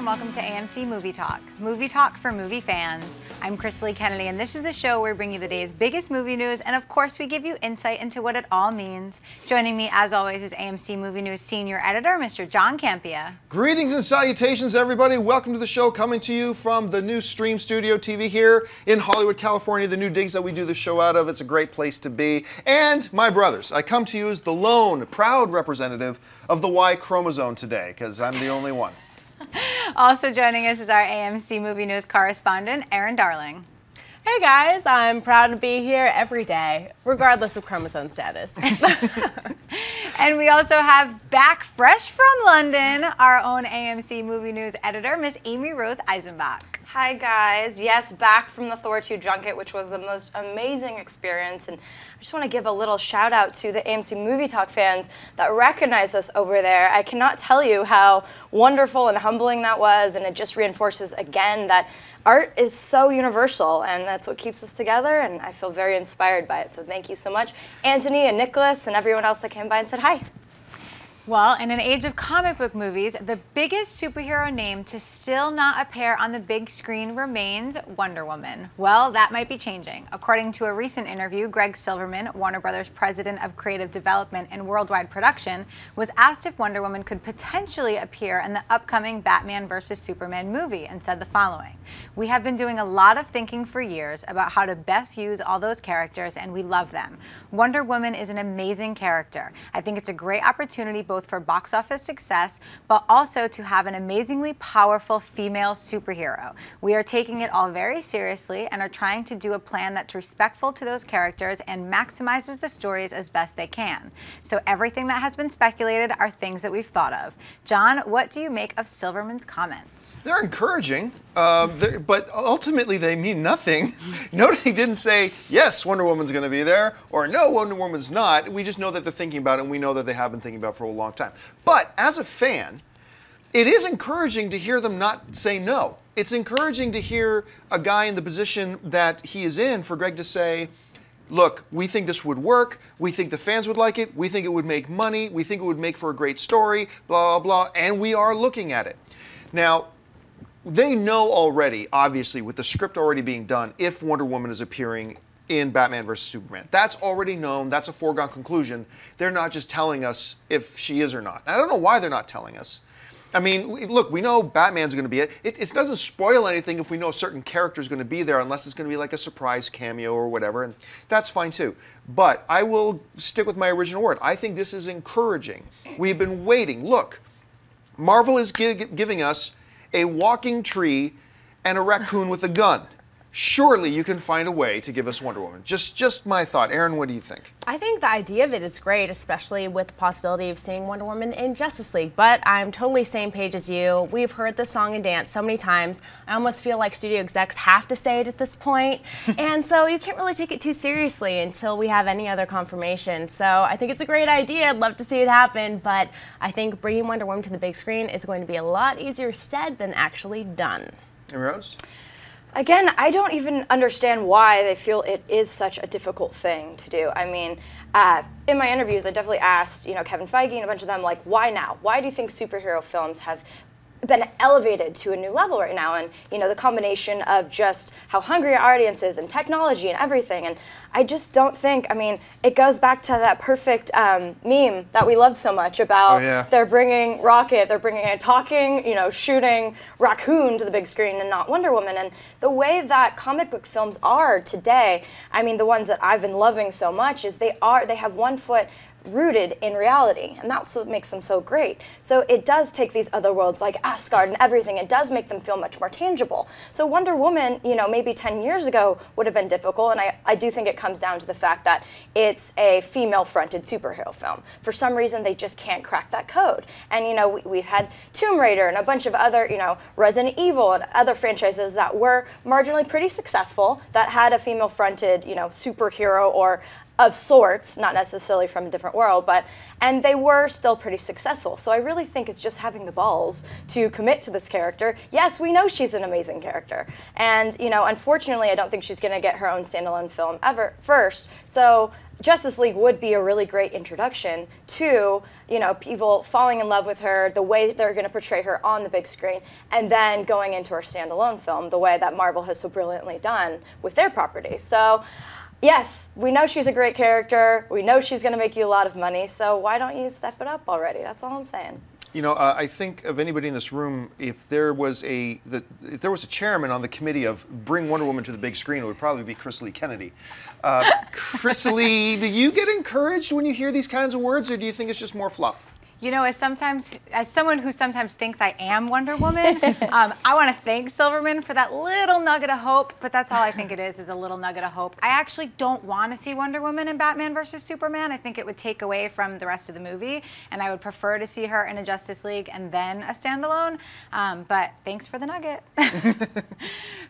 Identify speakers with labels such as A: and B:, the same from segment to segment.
A: and welcome to AMC Movie Talk. Movie Talk for movie fans. I'm Chrisley Kennedy, and this is the show where we bring you the day's biggest movie news, and of course we give you insight into what it all means. Joining me, as always, is AMC Movie News Senior Editor, Mr. John Campea.
B: Greetings and salutations, everybody. Welcome to the show, coming to you from the new Stream Studio TV here in Hollywood, California, the new digs that we do the show out of. It's a great place to be. And my brothers, I come to you as the lone, proud representative of the Y chromosome today, because I'm the only one.
A: Also joining us is our AMC Movie News correspondent, Erin Darling.
C: Hey guys, I'm proud to be here every day, regardless of chromosome status.
A: And we also have back fresh from London, our own AMC Movie News editor, Miss Amy Rose Eisenbach.
D: Hi guys, yes, back from the Thor 2 junket, which was the most amazing experience, and I just want to give a little shout out to the AMC Movie Talk fans that recognized us over there. I cannot tell you how wonderful and humbling that was, and it just reinforces again that art is so universal, and that's what keeps us together, and I feel very inspired by it, so thank you so much. Anthony and Nicholas and everyone else that came by and said hi.
A: Well, in an age of comic book movies, the biggest superhero name to still not appear on the big screen remains Wonder Woman. Well, that might be changing. According to a recent interview, Greg Silverman, Warner Brothers President of Creative Development and Worldwide Production, was asked if Wonder Woman could potentially appear in the upcoming Batman vs. Superman movie and said the following: "We have been doing a lot of thinking for years about how to best use all those characters, and we love them. Wonder Woman is an amazing character. I think it's a great opportunity both for box office success, but also to have an amazingly powerful female superhero. We are taking it all very seriously and are trying to do a plan that's respectful to those characters and maximizes the stories as best they can. So everything that has been speculated are things that we've thought of." John, what do you make of Silverman's comments?
B: They're encouraging, but ultimately they mean nothing. Notice he didn't say, yes, Wonder Woman's going to be there, or no, Wonder Woman's not. We just know that they're thinking about it, and we know that they have been thinking about it for a long time. But as a fan, it is encouraging to hear them not say no. It's encouraging to hear a guy in the position that he is in, for Greg to say, look, we think this would work, we think the fans would like it, we think it would make money, we think it would make for a great story, blah, blah, blah, and we are looking at it. Now, they know already, obviously, with the script already being done, if Wonder Woman is appearing in Batman vs. Superman. That's already known. That's a foregone conclusion. They're not just telling us if she is or not. And I don't know why they're not telling us. I mean, look, we know Batman's going to be it. It doesn't spoil anything if we know a certain character is going to be there, unless it's going to be like a surprise cameo or whatever, and that's fine too. But I will stick with my original word. I think this is encouraging. We've been waiting. Look, Marvel is giving us a walking tree and a raccoon with a gun. Surely you can find a way to give us Wonder Woman. Just my thought. Erin, what do you think?
C: I think the idea of it is great, especially with the possibility of seeing Wonder Woman in Justice League, but I'm totally same page as you. We've heard this song and dance so many times. I almost feel like studio execs have to say it at this point, and so you can't really take it too seriously until we have any other confirmation. So I think it's a great idea. I'd love to see it happen, but I think bringing Wonder Woman to the big screen is going to be a lot easier said than actually done.
B: And Rose?
D: Again, I don't even understand why they feel it is such a difficult thing to do. I mean, in my interviews, I definitely asked, Kevin Feige and a bunch of them, like, why now? Why do you think superhero films have been elevated to a new level right now? And, the combination of just how hungry our audience is and technology and everything. And I just don't think, it goes back to that perfect meme that we love so much about they're bringing Rocket, they're bringing a talking, shooting raccoon to the big screen and not Wonder Woman. And the way that comic book films are today, the ones that I've been loving so much is they have one foot rooted in reality, and that's what makes them so great. So it does take these other worlds like Asgard and everything, it does make them feel much more tangible. So Wonder Woman, maybe 10 years ago would have been difficult, and I do think it comes down to the fact that it's a female-fronted superhero film. For some reason, they just can't crack that code. And we've had Tomb Raider and a bunch of other, Resident Evil and other franchises that were marginally pretty successful, that had a female-fronted, superhero or of sorts, not necessarily from a different world, and they were still pretty successful. So I really think it's just having the balls to commit to this character. Yes, we know she's an amazing character. And, unfortunately, I don't think she's going to get her own standalone film ever first. So Justice League would be a really great introduction to, you know, people falling in love with her, the way they're going to portray her on the big screen, and then going into her standalone film, the way that Marvel has so brilliantly done with their property. So, yes, we know she's a great character. We know she's going to make you a lot of money. So why don't you step it up already? That's all I'm saying.
B: You know, I think of anybody in this room, if there was a chairman on the committee of bring Wonder Woman to the big screen, it would probably be Chris Lee Kennedy. Chris Lee, do you get encouraged when you hear these kinds of words, or do you think it's just more fluff?
A: You know, as someone who sometimes thinks I am Wonder Woman, I want to thank Silverman for that little nugget of hope, but that's all I think it is a little nugget of hope. I actually don't want to see Wonder Woman in Batman vs. Superman. I think it would take away from the rest of the movie, and I would prefer to see her in a Justice League and then a standalone, but thanks for the nugget.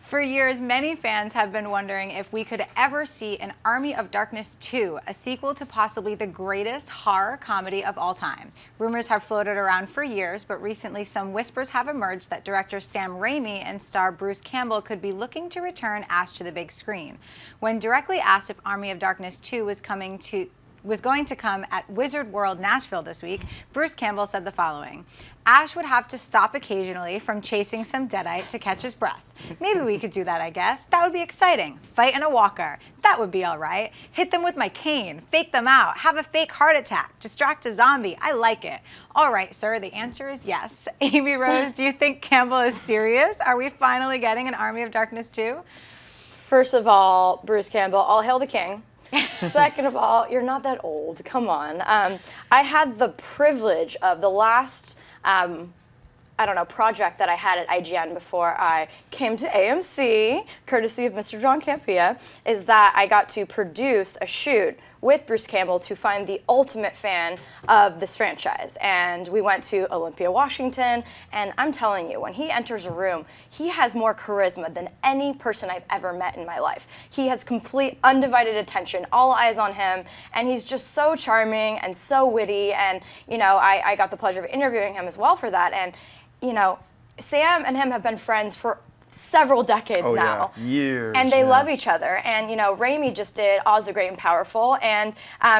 A: For years, many fans have been wondering if we could ever see an Army of Darkness 2, a sequel to possibly the greatest horror comedy of all time. Rumors have floated around for years, but recently some whispers have emerged that director Sam Raimi and star Bruce Campbell could be looking to return Ash to the big screen. When directly asked if Army of Darkness 2 was going to come at Wizard World Nashville this week, Bruce Campbell said the following: Ash would have to stop occasionally from chasing some deadite to catch his breath. Maybe we could do that, I guess. That would be exciting. Fight in a walker. That would be all right. Hit them with my cane. Fake them out. Have a fake heart attack. Distract a zombie. I like it. All right, sir, the answer is yes. Amy Rose, do you think Campbell is serious? Are we finally getting an Army of Darkness 2?
D: First of all, Bruce Campbell, all hail the king. Second of all, you're not that old. Come on. I had the privilege of the last, project that I had at IGN before I came to AMC, courtesy of Mr. John Campea, is that I got to produce a shoot with Bruce Campbell to find the ultimate fan of this franchise. And we went to Olympia, Washington, and I'm telling you, when he enters a room, he has more charisma than any person I've ever met in my life. He has complete undivided attention, all eyes on him, and he's just so charming and so witty, and you know, I got the pleasure of interviewing him as well for that, and you know, Sam and him have been friends for several decades now.
B: Yeah, years.
D: And they love each other. And, you know, Raimi just did Oz the Great and Powerful, and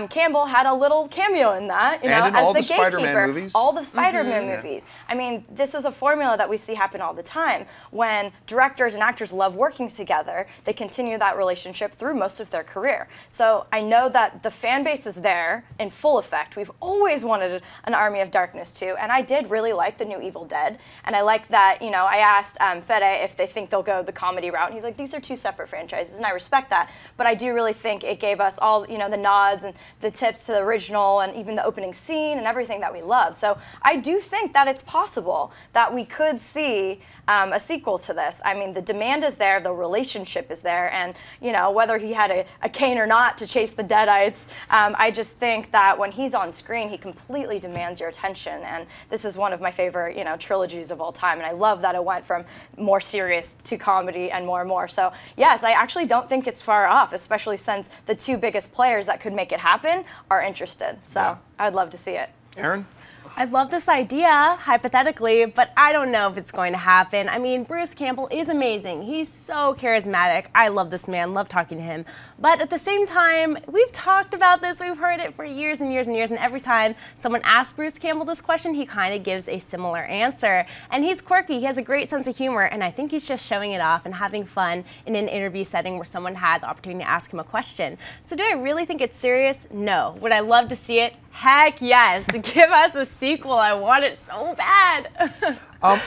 D: Campbell had a little cameo in that, you know,
B: and in
D: as
B: all
D: the
B: the Spider-Man
D: gatekeeper.
B: movies.
D: All the Spider-Man movies. I mean, this is a formula that we see happen all the time. When directors and actors love working together, they continue that relationship through most of their career. So I know that the fan base is there in full effect. We've always wanted an Army of Darkness too, and I did really like the new Evil Dead. And I like that, you know, I asked Fede if they think they'll go the comedy route, and he's like, these are two separate franchises, and I respect that, but I do really think it gave us all, you know, the nods and the tips to the original and even the opening scene and everything that we love. So I do think that it's possible that we could see a sequel to this. I mean, the demand is there, the relationship is there, and you know, whether he had a cane or not to chase the deadites, I just think that when he's on screen, he completely demands your attention, and this is one of my favorite, you know, trilogies of all time, and I love that it went from more serious to comedy and more. So yes, I actually don't think it's far off, especially since the two biggest players that could make it happen are interested. So yeah. I'd love to see it.
B: Aaron?
C: I love this idea, hypothetically, but I don't know if it's going to happen. I mean, Bruce Campbell is amazing. He's so charismatic. I love this man, love talking to him. But at the same time, we've talked about this, we've heard it for years and years and years, and every time someone asks Bruce Campbell this question, he kind of gives a similar answer. And he's quirky, he has a great sense of humor, and I think he's just showing it off and having fun in an interview setting where someone had the opportunity to ask him a question. So do I really think it's serious? No. Would I love to see it? Heck yes. Give us a sequel. I want it so bad.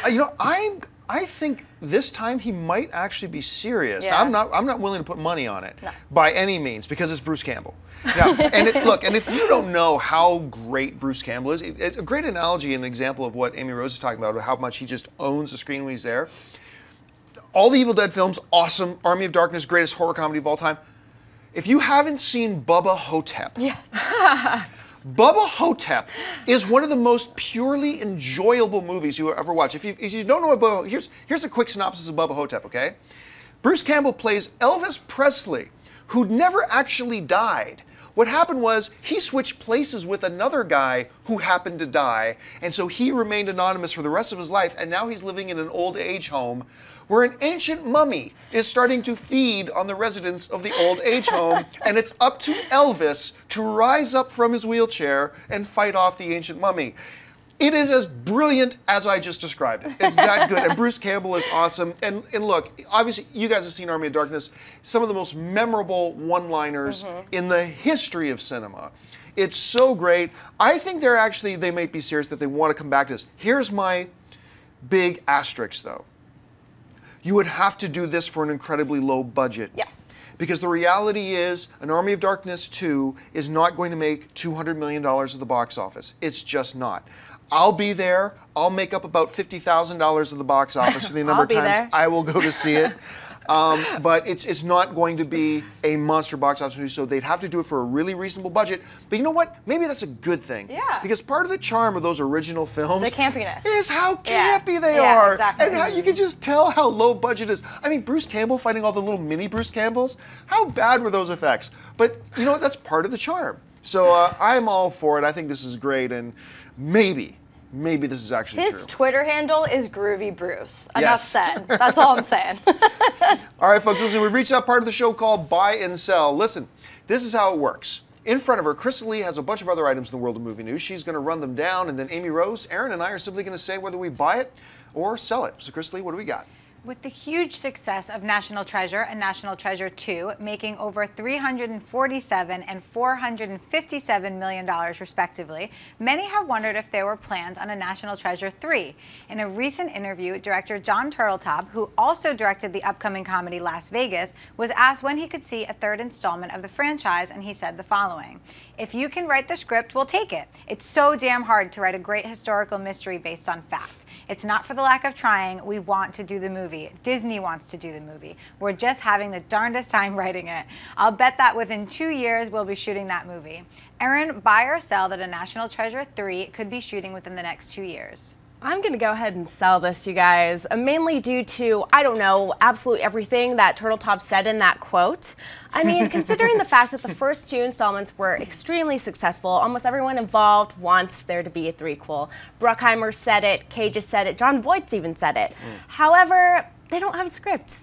B: You know, I think this time he might actually be serious.
D: Yeah.
B: Now, I'm not willing to put money on it by any means because it's Bruce Campbell. Now, and if you don't know how great Bruce Campbell is, it's a great analogy and example of what Amy Rose is talking about how much he just owns the screen when he's there. All the Evil Dead films, awesome. Army of Darkness, greatest horror comedy of all time. If you haven't seen Bubba Hotep, Bubba Hotep is one of the most purely enjoyable movies you will ever watch. If you don't know what Bubba, here's a quick synopsis of Bubba Hotep, okay? Bruce Campbell plays Elvis Presley, who'd never actually died. What happened was he switched places with another guy who happened to die, and so he remained anonymous for the rest of his life, and now he's living in an old age home where an ancient mummy is starting to feed on the residents of the old age home, and it's up to Elvis to rise up from his wheelchair and fight off the ancient mummy. It is as brilliant as I just described it. It's that good. And Bruce Campbell is awesome. And look, obviously, you guys have seen Army of Darkness, some of the most memorable one-liners in the history of cinema. It's so great. I think they might be serious that they want to come back to this. Here's my big asterisk, though. You would have to do this for an incredibly low budget.
D: Yes.
B: Because the reality is, an Army of Darkness 2 is not going to make $200 million at the box office. It's just not. I'll be there. I'll make up about $50,000 at the box office for the number of times I will go to see it. But it's not going to be a monster box office movie, so they'd have to do it for a really reasonable budget. But you know what? Maybe that's a good thing.
D: Yeah.
B: Because part of the charm of those original films,
D: the campiness,
B: is how campy they are.
D: Exactly.
B: And how you can just tell how low budget is. I mean, Bruce Campbell fighting all the little mini Bruce Campbells, how bad were those effects? But you know what? That's part of the charm. So I'm all for it. I think this is great, and maybe this is actually true.
D: His Twitter handle is Groovy Bruce. Enough said. That's all I'm saying.
B: All right, folks, listen, we've reached that part of the show called Buy and Sell. Listen, this is how it works. In front of her, Crystal Lee has a bunch of other items in the world of movie news. She's going to run them down, and then Amy Rose, Aaron, and I are simply going to say whether we buy it or sell it. So, Crystal Lee, what do we got?
A: With the huge success of National Treasure and National Treasure 2, making over $347 and $457 million respectively, many have wondered if there were plans on a National Treasure 3. In a recent interview, director John Turteltaub, who also directed the upcoming comedy Las Vegas, was asked when he could see a third installment of the franchise, and he said the following: "If you can write the script, we'll take it. It's so damn hard to write a great historical mystery based on fact. It's not for the lack of trying. We want to do the movie. Disney wants to do the movie. We're just having the darndest time writing it. I'll bet that within 2 years we'll be shooting that movie." Aaron, buy or sell that a National Treasure 3 could be shooting within the next 2 years?
C: I'm going to go ahead and sell this, you guys, mainly due to, I don't know, absolutely everything that Turteltaub said in that quote. I mean, considering the fact that the first 2 installments were extremely successful, almost everyone involved wants there to be a threequel. Bruckheimer said it, Cage has said it, Jon Voight's even said it. However, they don't have a script.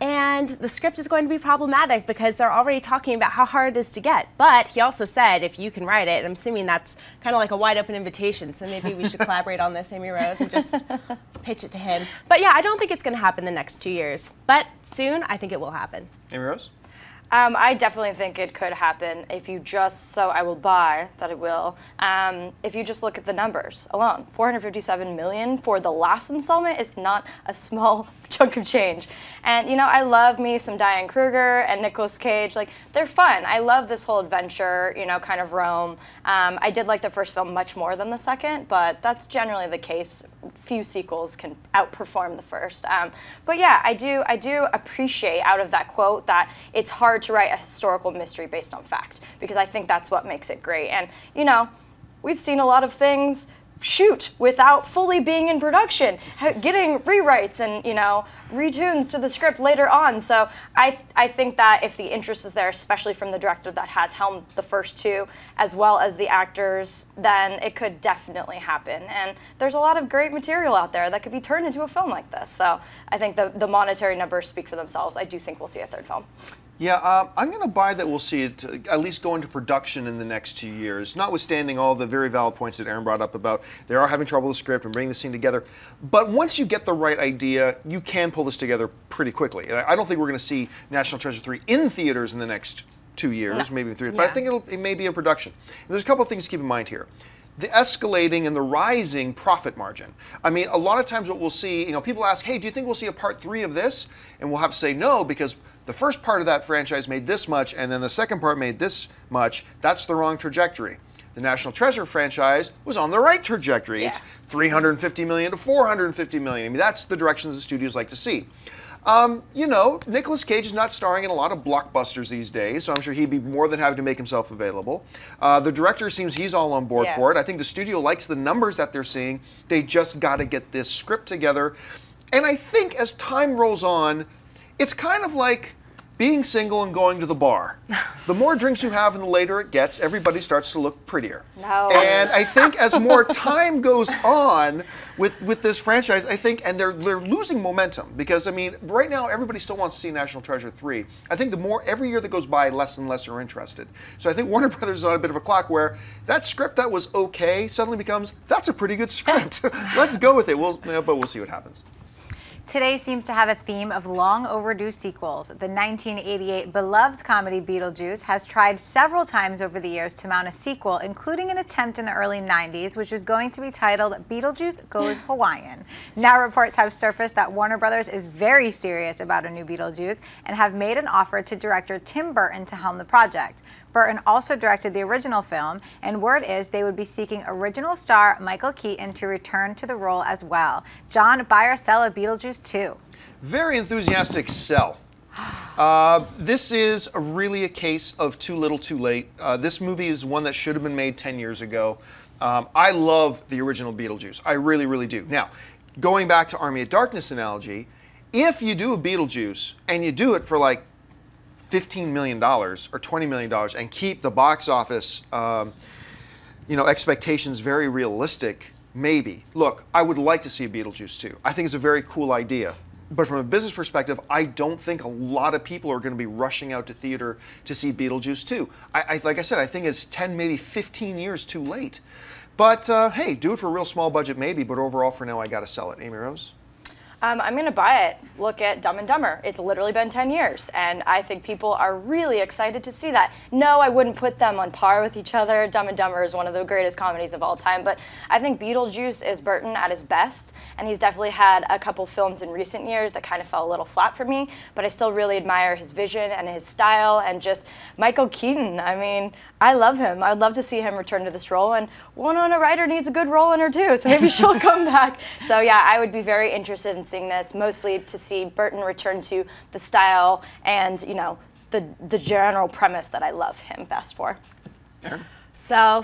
C: And the script is going to be problematic because they're already talking about how hard it is to get. But he also said, if you can write it, I'm assuming that's kind of like a wide open invitation. So maybe we should collaborate on this, Amy Rose, and just pitch it to him. But yeah, I don't think it's going to happen the next 2 years. But soon, I think it will happen.
B: Amy Rose?
D: I definitely think it could happen if you just, so I will buy that it will. If you just look at the numbers alone, $457 million for the last installment is not a small chunk of change. And you know, I love me some Diane Kruger and Nicolas Cage. Like, they're fun. I love this whole adventure, you know, kind of realm. I did like the first film much more than the second, but that's generally the case. Few sequels can outperform the first. But yeah, I do appreciate out of that quote that it's hard to write a historical mystery based on fact, because I think that's what makes it great. And you know, we've seen a lot of things shoot without fully being in production, getting rewrites and, you know, retunes to the script later on. So I think that if the interest is there, especially from the director that has helmed the first 2, as well as the actors, then it could definitely happen. And there's a lot of great material out there that could be turned into a film like this. So I think the monetary numbers speak for themselves. I do think we'll see a third film.
B: Yeah, I'm going to buy that we'll see it at least go into production in the next 2 years, notwithstanding all the very valid points that Aaron brought up about they are having trouble with the script and bringing the scene together. But once you get the right idea, you can pull this together pretty quickly. I don't think we're going to see National Treasure 3 in theaters in the next 2 years, maybe 3 years, but I think it may be in production. And there's a couple of things to keep in mind here. The escalating and the rising profit margin. I mean, a lot of times what we'll see, you know, people ask, hey, do you think we'll see a part 3 of this? And we'll have to say no, because the first part of that franchise made this much, and then the second part made this much. That's the wrong trajectory. The National Treasure franchise was on the right trajectory.
D: Yeah.
B: It's $350 million to $450 million. I mean, that's the directions the studios like to see. You know, Nicolas Cage is not starring in a lot of blockbusters these days, so I'm sure he'd be more than happy to make himself available. The director seems he's all on board for it. I think the studio likes the numbers that they're seeing. They just got to get this script together. And I think as time rolls on, it's kind of like being single and going to the bar. The more drinks you have and the later it gets, everybody starts to look prettier.
D: No.
B: And I think as more time goes on with this franchise, I think, and they're losing momentum because, I mean, right now everybody still wants to see National Treasure 3. I think the more, every year that goes by, less and less are interested. So I think Warner Brothers is on a bit of a clock where that script that was okay suddenly becomes, that's a pretty good script. Let's go with it. But we'll see what happens.
A: Today seems to have a theme of long overdue sequels. The 1988 beloved comedy Beetlejuice has tried several times over the years to mount a sequel, including an attempt in the early 90s, which was going to be titled Beetlejuice Goes Hawaiian. Now reports have surfaced that Warner Brothers is very serious about a new Beetlejuice and have made an offer to director Tim Burton to helm the project. Burton also directed the original film, and word is they would be seeking original star Michael Keaton to return to the role as well. John, buy or sell a Beetlejuice 2?
B: Very enthusiastic sell. This is really a case of too little too late. This movie is one that should have been made 10 years ago. I love the original Beetlejuice. I really, really do. Now, going back to Army of Darkness analogy, if you do a Beetlejuice and you do it for like $15 million or $20 million and keep the box office expectations very realistic, maybe. Look, I would like to see a Beetlejuice 2. I think it's a very cool idea. But from a business perspective, I don't think a lot of people are going to be rushing out to theater to see Beetlejuice 2. Like I said, I think it's 10, maybe 15 years too late. But hey, do it for a real small budget maybe, but overall for now I got to sell it. Amy Rose?
D: I'm going to buy it. Look at Dumb and Dumber. It's literally been 10 years, and I think people are really excited to see that. No, I wouldn't put them on par with each other. Dumb and Dumber is one of the greatest comedies of all time, but I think Beetlejuice is Burton at his best, and he's definitely had a couple films in recent years that kind of fell a little flat for me, but I still really admire his vision and his style, and just Michael Keaton. I mean, I love him. I'd love to see him return to this role, and Winona Ryder needs a good role in her too, so maybe she'll come back. So yeah, I would be very interested in seeing this, mostly to see Burton return to the style and, the general premise that I love him best for.
B: Aaron?
C: Sell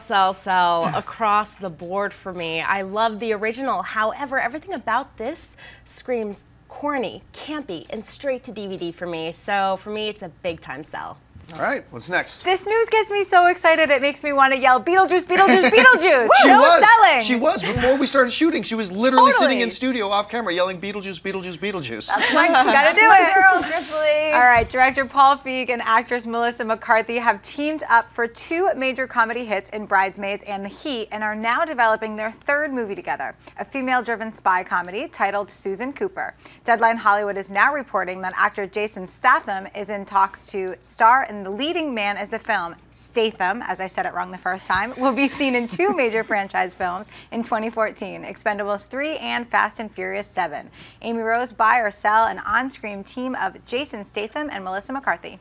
C: across the board for me. I love the original. However, everything about this screams corny, campy, and straight to DVD for me. So for me, it's a big time sell.
B: All right, what's next?
A: This news gets me so excited it makes me want to yell, Beetlejuice, Beetlejuice, Beetlejuice! Selling!
B: She was. Before we started shooting, she was literally
A: Totally.
B: sitting in studio off camera yelling Beetlejuice, Beetlejuice, Beetlejuice.
A: That's right, you gotta do it.
D: Girl, Grizzly.
A: All right, director Paul Feig and actress Melissa McCarthy have teamed up for 2 major comedy hits in Bridesmaids and The Heat and are now developing their 3rd movie together, a female-driven spy comedy titled Susan Cooper. Deadline Hollywood is now reporting that actor Jason Statham is in talks to star in the leading man as the film. Statham, as I said it wrong the first time, will be seen in 2 major franchise films in 2014, Expendables 3 and Fast and Furious 7. Amy Rose, buy or sell an on-screen team of Jason Statham and Melissa McCarthy?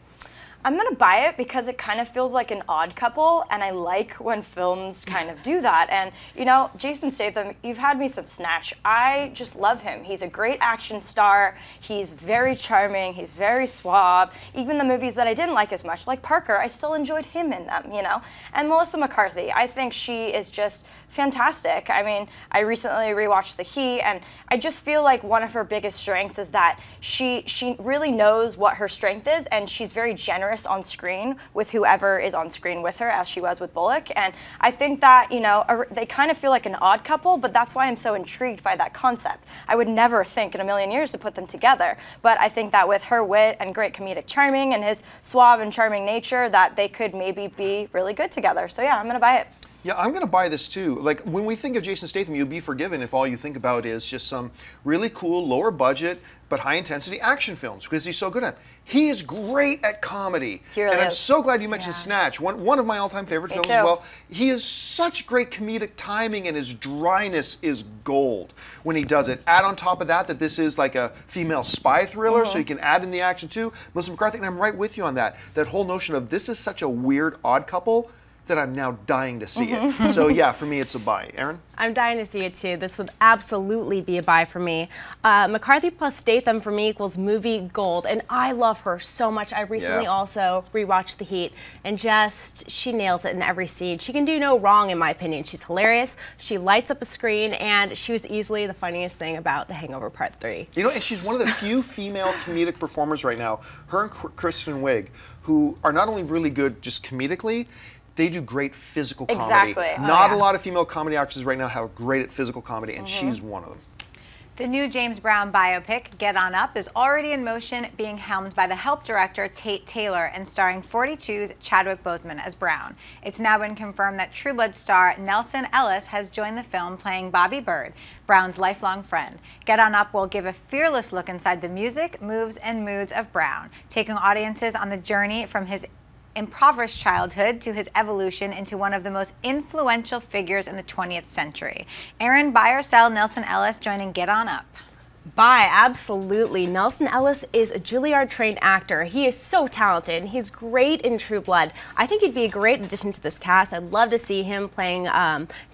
D: I'm going to buy it because it kind of feels like an odd couple, and I like when films kind of do that. And, Jason Statham, you've had me since Snatch. I just love him. He's a great action star. He's very charming. He's very suave. Even the movies that I didn't like as much, like Parker, I still enjoyed him in them, And Melissa McCarthy, I think she is just fantastic. I mean, I recently rewatched The Heat, and I just feel like one of her biggest strengths is that she really knows what her strength is, and she's very generous on screen with whoever is on screen with her, as she was with Bullock. And I think that, they kind of feel like an odd couple, but that's why I'm so intrigued by that concept. I would never think in a million years to put them together, but I think that with her wit and great comedic timing and his suave and charming nature, that they could maybe be really good together. So yeah, I'm going to buy it.
B: Yeah, I'm going to buy this too. Like, when we think of Jason Statham, you'll be forgiven if all you think about is just some really cool, lower budget, but high intensity action films, because he's so good at it. He is great at comedy.
D: He really
B: and I'm
D: is.
B: so glad you mentioned Snatch, one of my all-time favorite films as well. He has such great comedic timing, and his dryness is gold when he does it. Add on top of that this is like a female spy thriller, so you can add in the action too. Melissa McCarthy, and I'm right with you on that. That whole notion of this is such a weird, odd couple. that I'm now dying to see it. So yeah, for me, it's a buy. Erin?
C: I'm dying to see it too. This would absolutely be a buy for me. McCarthy plus Statham for me equals movie gold, and I love her so much. I recently also rewatched The Heat, and she nails it in every scene. She can do no wrong, in my opinion. She's hilarious. She lights up a screen, and she was easily the funniest thing about The Hangover Part 3.
B: You know, and she's one of the few female comedic performers right now, her and Kristen Wiig, who are not only really good just comedically, they do great physical comedy.
D: Exactly.
B: Not a lot of female comedy actresses right now have great at physical comedy, and she's one of them.
A: The new James Brown biopic, Get On Up, is already in motion, being helmed by the Help director Tate Taylor and starring 42's Chadwick Boseman as Brown. It's now been confirmed that True Blood star Nelson Ellis has joined the film, playing Bobby Bird, Brown's lifelong friend. Get On Up will give a fearless look inside the music, moves, and moods of Brown, taking audiences on the journey from his impoverished childhood to his evolution into one of the most influential figures in the 20th century. Erin, buy or sell Nelson Ellis joining Get On Up?
C: Buy, absolutely. Nelson Ellis is a Juilliard-trained actor. He is so talented. He's great in True Blood. I think he'd be a great addition to this cast. I'd love to see him playing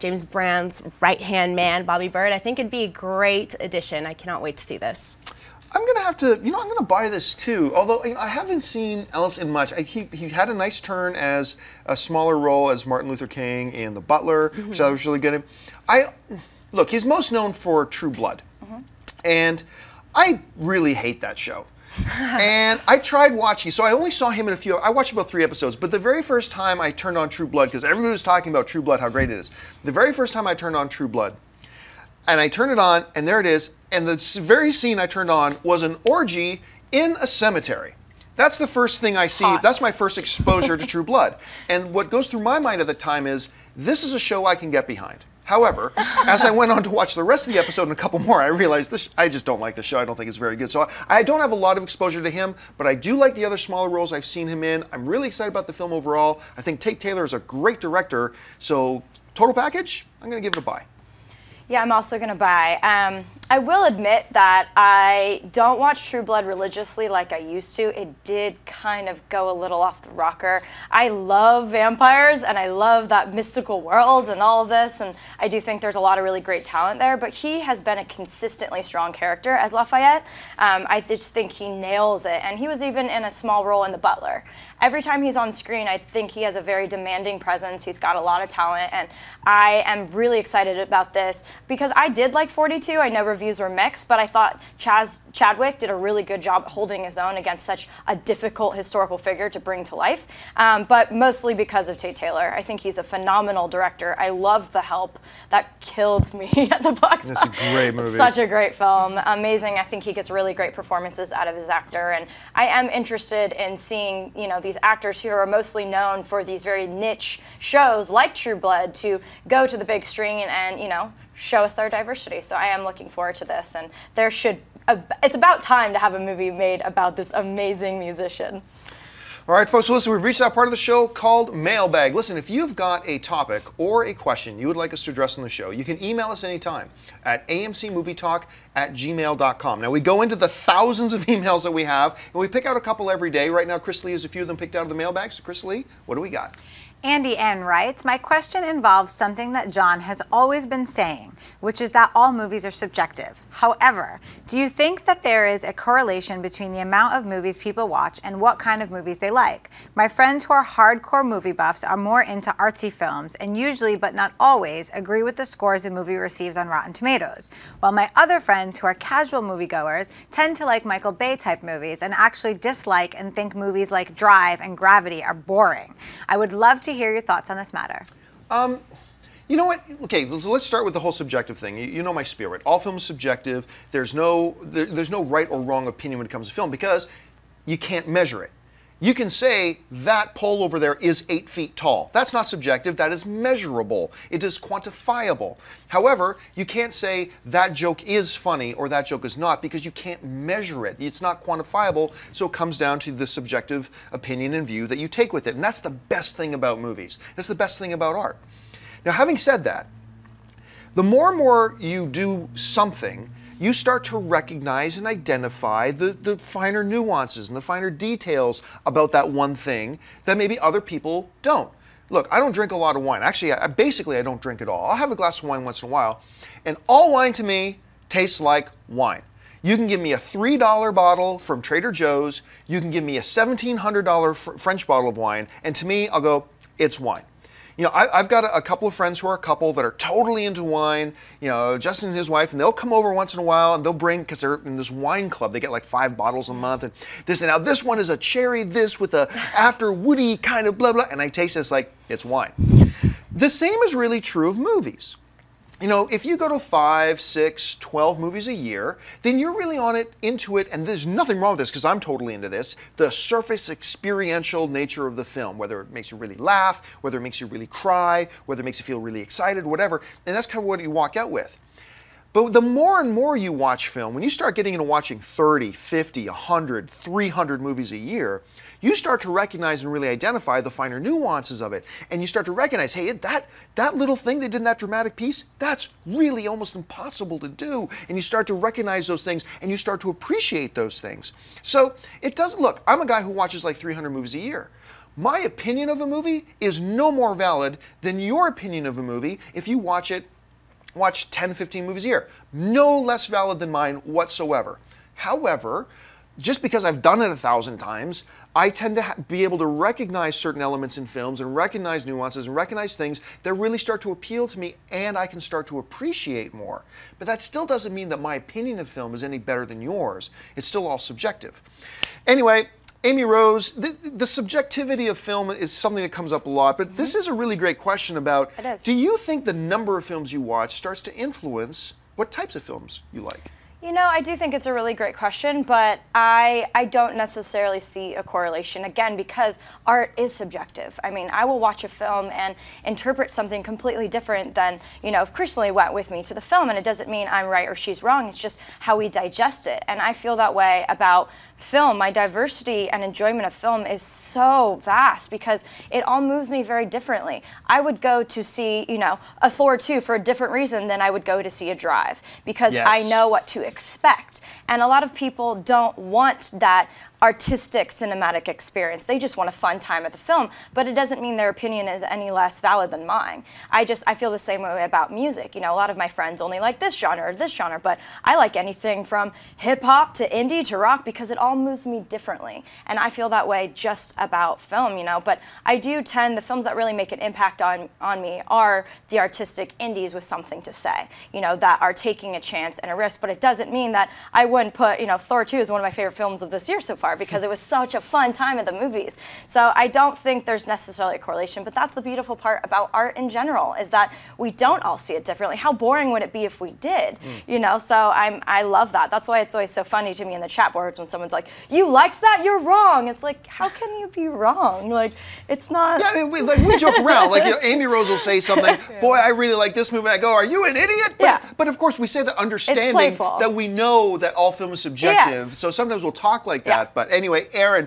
C: James Brown's right-hand man, Bobby Bird. I think it'd be a great addition. I cannot wait to see this.
B: I'm gonna have to, I'm gonna buy this too. Although I haven't seen Ellis in much. He had a nice turn as a smaller role as Martin Luther King in The Butler, which I was really good at. Look, he's most known for True Blood, and I really hate that show. And I tried watching, so I only saw him in I watched about 3 episodes, but the very first time I turned on True Blood, because everybody was talking about True Blood, how great it is. The very first time I turned on True Blood, and I turned it on, and there it is, and the very scene I turned on was an orgy in a cemetery. That's the first thing I see.
C: Hot.
B: That's my first exposure to True Blood. And what goes through my mind at the time is, this is a show I can get behind. However, as I went on to watch the rest of the episode and a couple more, I realized I just don't like the show. I don't think it's very good. So I don't have a lot of exposure to him, but I do like the other smaller roles I've seen him in. I'm really excited about the film overall. I think Tate Taylor is a great director. So total package, I'm going to give it a buy.
D: Yeah, I'm also going to buy. I will admit that I don't watch True Blood religiously like I used to. It did kind of go a little off the rocker. I love vampires and I love that mystical world and all of this, and I do think there's a lot of really great talent there, but he has been a consistently strong character as Lafayette. I just think he nails it, and he was even in a small role in The Butler. Every time he's on screen, I think he has a very demanding presence. He's got a lot of talent, and I am really excited about this because I did like 42. I know reviews were mixed, but I thought Chadwick did a really good job holding his own against such a difficult historical figure to bring to life, but mostly because of Tate Taylor. I think he's a phenomenal director. I love The Help. That killed me at the box office.
B: It's a great movie.
D: Such a great film. Amazing. I think he gets really great performances out of his actor, and I am interested in seeing, these actors who are mostly known for these very niche shows like True Blood to go to the big screen and, show us their diversity. So I am looking forward to this, and it's about time to have a movie made about this amazing musician.
B: All right, folks, so listen, we've reached that part of the show called Mailbag. Listen, if you've got a topic or a question you would like us to address on the show, you can email us anytime at amcmovietalk@gmail.com. Now, we go into the thousands of emails that we have, and we pick out a couple every day. Right now, Chris Lee has a few of them picked out of the mailbag. So, Chris Lee, what do we got?
A: Andy N. writes, my question involves something that John has always been saying, which is that all movies are subjective. However, do you think that there is a correlation between the amount of movies people watch and what kind of movies they like? My friends who are hardcore movie buffs are more into artsy films and usually, but not always, agree with the scores a movie receives on Rotten Tomatoes, while my other friends who are casual moviegoers tend to like Michael Bay type movies and actually dislike and think movies like Drive and Gravity are boring. I would love to hear your thoughts on this matter.
B: You know what? Okay, so let's start with the whole subjective thing. You know my spirit. All film is subjective. There's no right or wrong opinion when it comes to film because you can't measure it. You can say that pole over there is 8 feet tall. That's not subjective. That is measurable. It is quantifiable. However, you can't say that joke is funny or that joke is not because you can't measure it. It's not quantifiable, so it comes down to the subjective opinion and view that you take with it. And that's the best thing about movies. That's the best thing about art. Now, having said that, the more and more you do something, you start to recognize and identify the finer nuances and the finer details about that one thing that maybe other people don't. look, I don't drink a lot of wine. Actually, basically I don't drink at all. I'll have a glass of wine once in a while. And all wine to me tastes like wine. You can give me a $3 bottle from Trader Joe's. You can give me a $1,700 French bottle of wine. And to me, I'll go, it's wine. You know, I've got a couple of friends who are a couple that are totally into wine, you know, Justin and his wife, and they'll come over once in a while and they'll bring, because they're in this wine club, they get like 5 bottles a month, and this, and now this one is a cherry this with a after woody kind of blah, blah, and I taste this like it's wine. The same is really true of movies. You know, if you go to 5, 6, 12 movies a year, then you're really into it, and there's nothing wrong with this, because I'm totally into this, the surface experiential nature of the film, whether it makes you really laugh, whether it makes you really cry, whether it makes you feel really excited, whatever, and that's kind of what you walk out with. But the more and more you watch film, when you start getting into watching 30, 50, 100, 300 movies a year, you start to recognize and really identify the finer nuances of it. And you start to recognize, hey, that little thing they did in that dramatic piece, that's really almost impossible to do. And you start to recognize those things, and you start to appreciate those things. So it doesn't, look, I'm a guy who watches like 300 movies a year. My opinion of a movie is no more valid than your opinion of a movie if you watch 10, 15 movies a year. No less valid than mine whatsoever. However, just because I've done it 1,000 times, I tend to be able to recognize certain elements in films and recognize nuances and recognize things that really start to appeal to me, and I can start to appreciate more. But that still doesn't mean that my opinion of film is any better than yours. It's still all subjective. Anyway, Amy Rose, the subjectivity of film is something that comes up a lot, but this is a really great question about, do you think the number of films you watch starts to influence what types of films you like?
D: You know, I do think it's a really great question, but I don't necessarily see a correlation, again, because art is subjective. I mean, I will watch a film and interpret something completely different than, you know, if Chrisley went with me to the film, and it doesn't mean I'm right or she's wrong, it's just how we digest it. And I feel that way about film. My diversity and enjoyment of film is so vast because it all moves me very differently. I would go to see, you know, a Thor 2 for a different reason than I would go to see a Drive, because I know what to expect. And a lot of people don't want that artistic cinematic experience. They just want a fun time at the film, but it doesn't mean their opinion is any less valid than mine. I feel the same way about music. You know, a lot of my friends only like this genre or this genre, but I like anything from hip hop to indie to rock because it all moves me differently. And I feel that way just about film, you know, but I do tend, the films that really make an impact on me are the artistic indies with something to say, you know, that are taking a chance and a risk, but it doesn't mean that I wouldn't put, you know, Thor 2 is one of my favorite films of this year so far, because it was such a fun time at the movies. So I don't think there's necessarily a correlation, but that's the beautiful part about art in general, is that we don't all see it differently. How boring would it be if we did? You know, so I love that. That's why it's always so funny to me in the chat boards when someone's like, you liked that? You're wrong. It's like, how can you be wrong? Like, it's not. Yeah,
B: we joke around. Like, you know, Amy Rose will say something, boy, I really like this movie. I go, are you an idiot? But of course, we say that understanding that we know that all film is subjective. So sometimes we'll talk like that. But anyway, Aaron,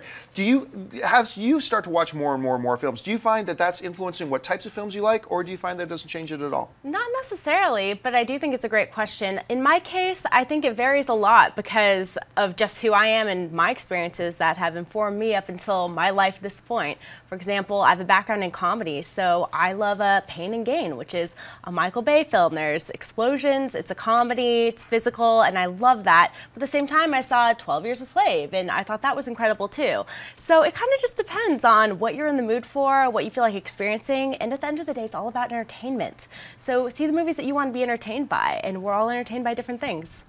B: as you start to watch more and more films, do you find that that's influencing what types of films you like, or do you find that it doesn't change it at all?
C: Not necessarily, but I do think it's a great question. In my case, I think it varies a lot because of just who I am and my experiences that have informed me up until my life at this point. For example, I have a background in comedy, so I love Pain and Gain, which is a Michael Bay film. There's explosions, it's a comedy, it's physical, and I love that. But at the same time, I saw 12 Years a Slave, and I thought that was incredible too. So it kind of just depends on what you're in the mood for, what you feel like experiencing, and at the end of the day, it's all about entertainment. So see the movies that you want to be entertained by, and we're all entertained by different things.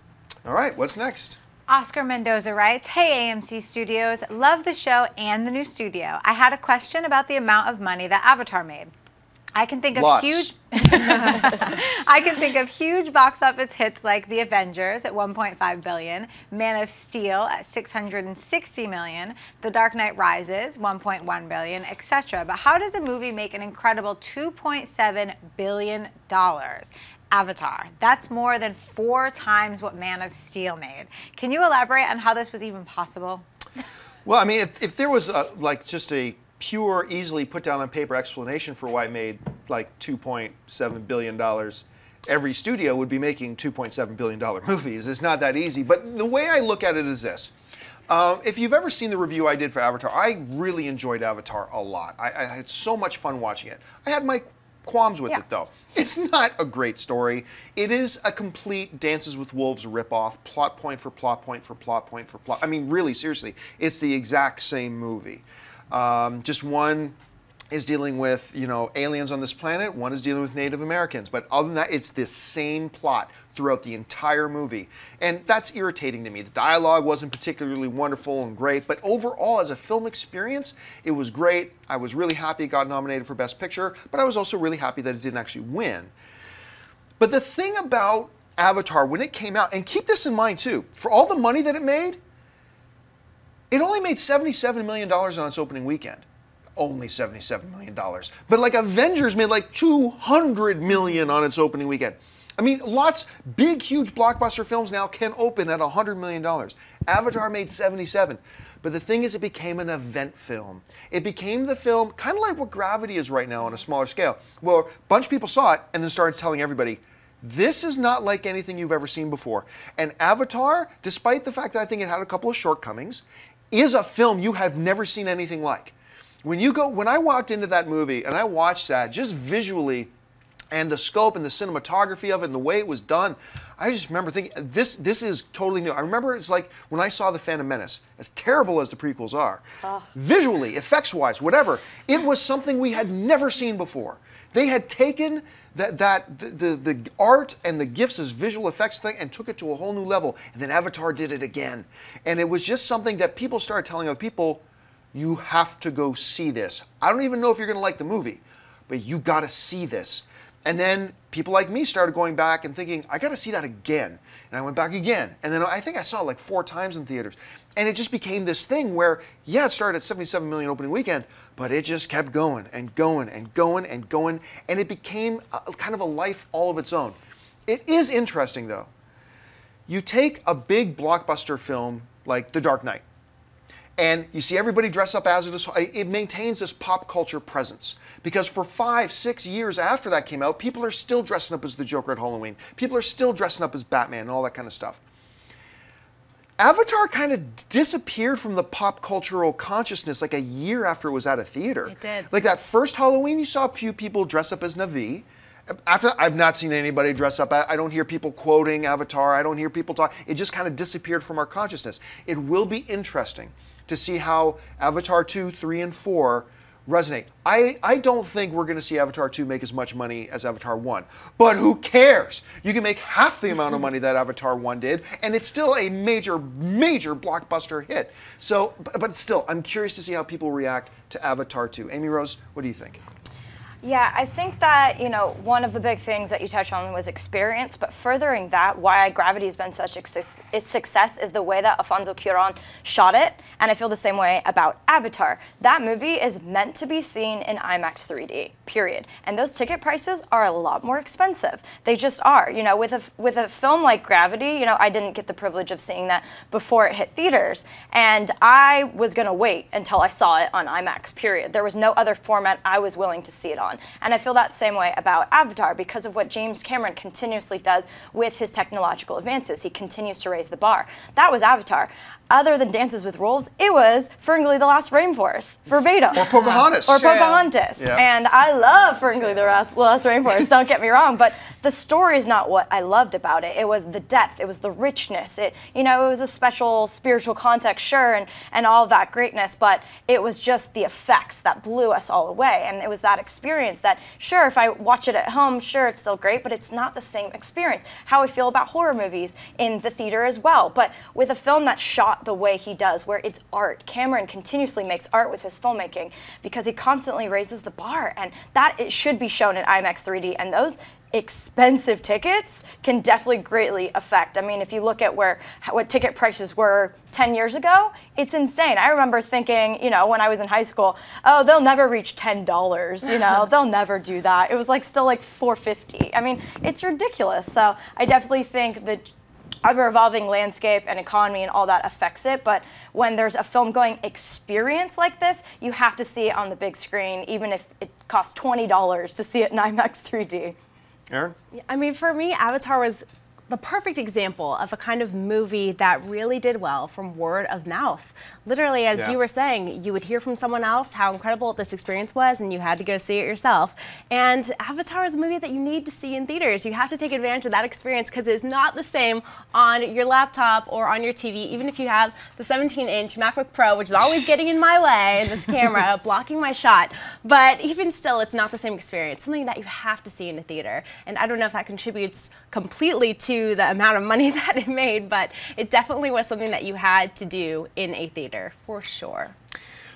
B: All right, what's next?
A: Oscar Mendoza writes, hey AMC Studios, love the show and the new studio. I had a question about the amount of money that Avatar made. I can think of huge box office hits like The Avengers at $1.5 billion, Man of Steel at $660 million, The Dark Knight Rises $1.1 billion, etc. But how does a movie make an incredible $2.7 billion? Avatar. That's more than 4 times what Man of Steel made. Can you elaborate on how this was even possible?
B: Well, I mean, if there was like just a pure, easily put down on paper explanation for why it made like $2.7 billion, every studio would be making $2.7 billion movies. It's not that easy. But the way I look at it is this. If you've ever seen the review I did for Avatar, I really enjoyed Avatar a lot. I had so much fun watching it. I had my qualms with it, though. It's not a great story. It is a complete Dances with Wolves ripoff, plot point for plot point for plot point for plot. I mean, really, seriously, it's the exact same movie. Just one is dealing with, you know, aliens on this planet, one is dealing with Native Americans. But other than that, it's this same plot throughout the entire movie. And that's irritating to me. The dialogue wasn't particularly wonderful and great, but overall, as a film experience, it was great. I was really happy it got nominated for Best Picture, but I was also really happy that it didn't actually win. But the thing about Avatar, when it came out, and keep this in mind too, for all the money that it made, it only made $77 million on its opening weekend. Only $77 million. But like Avengers made like $200 million on its opening weekend. I mean, big, huge blockbuster films now can open at $100 million. Avatar made 77. But the thing is, it became an event film. It became the film, kind of like what Gravity is right now on a smaller scale. Well, a bunch of people saw it and then started telling everybody, this is not like anything you've ever seen before. And Avatar, despite the fact that I think it had a couple of shortcomings, is a film you have never seen anything like. When I walked into that movie and I watched that, just visually, and the scope and the cinematography of it and the way it was done, I just remember thinking, this is totally new. I remember it's like when I saw The Phantom Menace, as terrible as the prequels are, visually, effects-wise, whatever, it was something we had never seen before. They had taken the art and the gifts as visual effects thing and took it to a whole new level, and then Avatar did it again. And it was just something that people started telling other people, you have to go see this. I don't even know if you're going to like the movie, but you got to see this. And then people like me started going back and thinking, I got to see that again. And I went back again. And then I think I saw it like 4 times in theaters. And it just became this thing where, yeah, it started at 77 million opening weekend, but it just kept going and going and going and going. And it became kind of a life all of its own. It is interesting, though. You take a big blockbuster film like The Dark Knight, and you see everybody dress up as it is. It maintains this pop culture presence. Because for 5-6 years after that came out, people are still dressing up as the Joker at Halloween. People are still dressing up as Batman and all that kind of stuff. Avatar kind of disappeared from the pop cultural consciousness like a year after it was out of theater.
C: It did.
B: Like that first Halloween, you saw a few people dress up as Na'vi. After that, I've not seen anybody dress up. I don't hear people quoting Avatar. I don't hear people talk. It just kind of disappeared from our consciousness. It will be interesting to see how Avatar 2, 3, and 4 resonate. I don't think we're going to see Avatar 2 make as much money as Avatar 1. But who cares? You can make half the amount of money that Avatar 1 did, and it's still a major, major blockbuster hit. So, but still, I'm curious to see how people react to Avatar 2. Amy Rose, what do you think?
D: Yeah, I think that, you know, one of the big things that you touched on was experience, but furthering that, why Gravity has been such a success is the way that Alfonso Cuarón shot it, and I feel the same way about Avatar. That movie is meant to be seen in IMAX 3D, period. And those ticket prices are a lot more expensive. They just are. You know, with a film like Gravity, you know, I didn't get the privilege of seeing that before it hit theaters, and I was going to wait until I saw it on IMAX, period. There was no other format I was willing to see it on. And I feel that same way about Avatar because of what James Cameron continuously does with his technological advances. He continues to raise the bar. That was Avatar. Other than Dances with Wolves, it was Ferngully the Last Rainforest, verbatim.
B: Or Pocahontas.
D: Or Pocahontas.
B: Yeah.
D: And I love Ferngully the Last Rainforest, don't get me wrong, but the story is not what I loved about it. It was the depth, it was the richness. You know, it was a special spiritual context, sure, and all of that greatness, but it was just the effects that blew us all away. And it was that experience that, sure, if I watch it at home, sure, it's still great, but it's not the same experience. How I feel about horror movies in the theater as well. But with a film that's shot the way he does, where it's art. Cameron continuously makes art with his filmmaking because he constantly raises the bar, and that it should be shown in IMAX 3D, and those expensive tickets can definitely greatly affect. I mean, if you look at what ticket prices were 10 years ago, it's insane. I remember thinking, you know, when I was in high school, oh, they'll never reach $10, you know, they'll never do that. It was like still like $4.50. I mean, it's ridiculous. So I definitely think that ever-evolving landscape and economy and all that affects it, but when there's a film-going experience like this, you have to see it on the big screen, even if it costs $20 to see it in IMAX 3D.
B: Aaron?
C: I mean, for me, Avatar was the perfect example of a kind of movie that really did well from word of mouth. Literally, as you were saying, you would hear from someone else how incredible this experience was, and you had to go see it yourself. And Avatar is a movie that you need to see in theaters. You have to take advantage of that experience because it's not the same on your laptop or on your TV, even if you have the 17-inch MacBook Pro, which is always getting in my way, this camera, blocking my shot. But even still, it's not the same experience, something that you have to see in a theater. And I don't know if that contributes completely to the amount of money that it made, but it definitely was something that you had to do in a theater, for sure.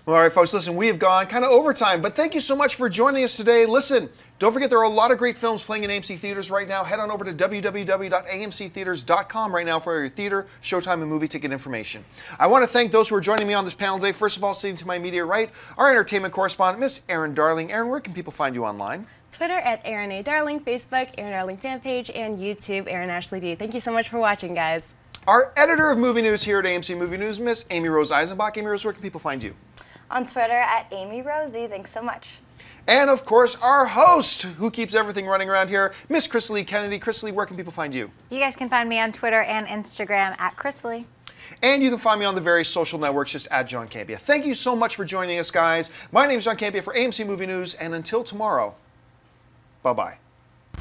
B: Well, all right, folks, listen, we have gone kind of overtime, but thank you so much for joining us today. Listen, don't forget there are a lot of great films playing in AMC theaters right now. Head on over to www.amctheaters.com right now for your theater, showtime, and movie ticket information. I want to thank those who are joining me on this panel today. First of all, sitting to my immediate right, our entertainment correspondent, Miss Erin Darling. Erin, where can people find you online?
C: Twitter at Erin A. Darling, Facebook, Erin Darling fan page, and YouTube, Erin Ashley D. Thank you so much for watching, guys.
B: Our editor of movie news here at AMC Movie News, Miss Amy Rose Eisenbach. Amy Rose, where can people find you?
D: On Twitter at Amy Rosie. Thanks so much.
B: And of course, our host, who keeps everything running around here, Miss Chrisley Kennedy. Chrisley, where can people find you?
A: You guys can find me on Twitter and Instagram at Chrisley.
B: And you can find me on the various social networks just at John Campia. Thank you so much for joining us, guys. My name is John Campia for AMC Movie News, and until tomorrow, bye-bye.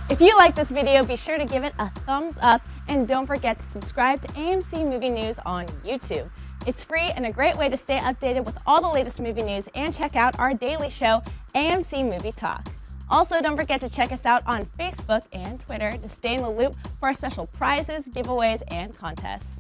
C: If you like this video, be sure to give it a thumbs up, and don't forget to subscribe to AMC Movie News on YouTube. It's free and a great way to stay updated with all the latest movie news and check out our daily show, AMC Movie Talk. Also, don't forget to check us out on Facebook and Twitter to stay in the loop for our special prizes, giveaways, and contests.